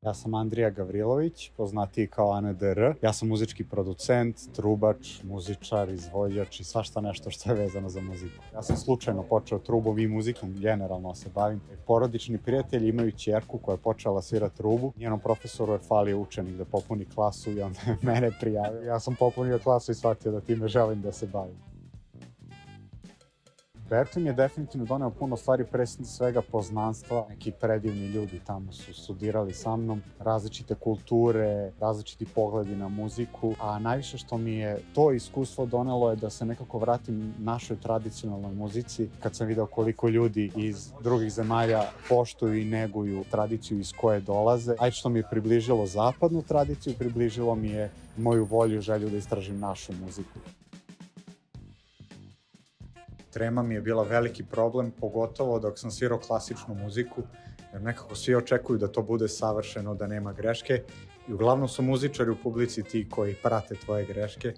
Ja sam Andrija Gavrilović, poznatiji kao ANDR. Ja sam muzički producent, trubač, muzičar, izvođač i svašta nešto što je vezano za muziku. Ja sam slučajno počeo trubom i muzikom, generalno se bavim. Porodični prijatelji imaju ćerku koja je počela svirati trubu. Njenom profesoru je falio učenik da popuni klasu i onda je mene prijavio. Ja sam popunio klasu i shvatio da time želim da se bavim. Berklee mi je definitivno doneo puno stvari, pre svega poznanstva. Neki predivni ljudi tamo su studirali sa mnom, različite kulture, različiti pogledi na muziku, a najviše što mi je to iskustvo donelo je da se nekako vratim našoj tradicionalnoj muzici, kad sam video koliko ljudi iz drugih zemalja poštuju i neguju tradiciju iz koje dolaze. Ajde što mi je približilo zapadnu tradiciju, približilo mi je moju volju i želju da istražim našu muziku. Trema mi je bila veliki problem, pogotovo dok sam svirao klasičnu muziku, jer nekako svi očekuju da to bude savršeno, da nema greške i uglavnom su muzičari u publici ti koji prate tvoje greške,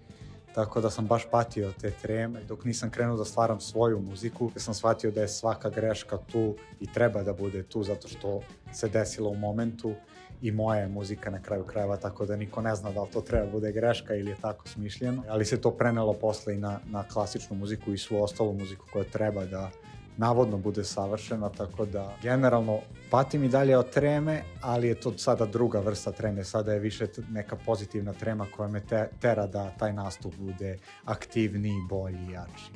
tako da sam baš patio te treme. Dok nisam krenuo da stvaram svoju muziku, jer sam shvatio da je svaka greška tu i treba da bude tu zato što se desilo u momentu i moja je muzika na kraju krajeva, tako da niko ne zna da li to treba bude greška ili je tako smišljeno. Ali se to prenelo posle i na klasičnu muziku i svu ostalu muziku koja treba da navodno bude savršena, tako da generalno patim i dalje od treme, ali je to sada druga vrsta treme, sada je više neka pozitivna trema koja me tera da taj nastup bude aktivniji, bolji i jači.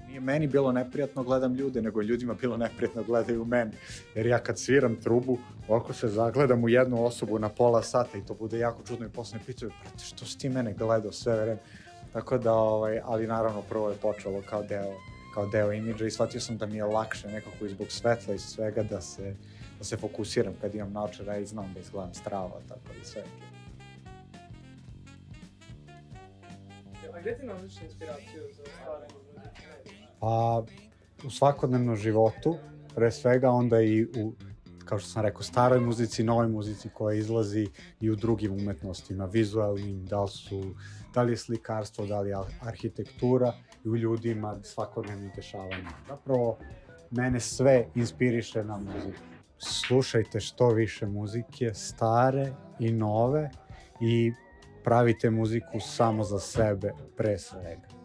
Nije meni bilo neprijatno gledam ljude, nego ljudima bilo neprijatno gledaju mene. Jer ja kad sviram trubu, ovako se zagledam u jednu osobu na pola sata i to bude jako čudno i posle me pitaju, brate, što si ti mene gledao sve vreme? Tako da, ali naravno prvo je počelo kao deo imidža i shvatio sam da mi je lakše nekako i zbog svetla i svega da se fokusiram kad imam naočare i znam da izgledam strava, tako da sve. A gde ti nalaziš inspiraciju za stvaranje muzike? Pa, u svakodnevnom životu, pre svega, onda i u, kao što sam rekao, staroj muzici, novoj muzici koja izlazi i u drugim umetnostima, vizualnim, da li je slikarstvo, da li je arhitektura i u ljudima, svakodnevnim dešavanjima. Zapravo, mene sve inspiriše na muziku. Slušajte što više muzike, stare i nove, i pravite muziku samo za sebe, pre svega.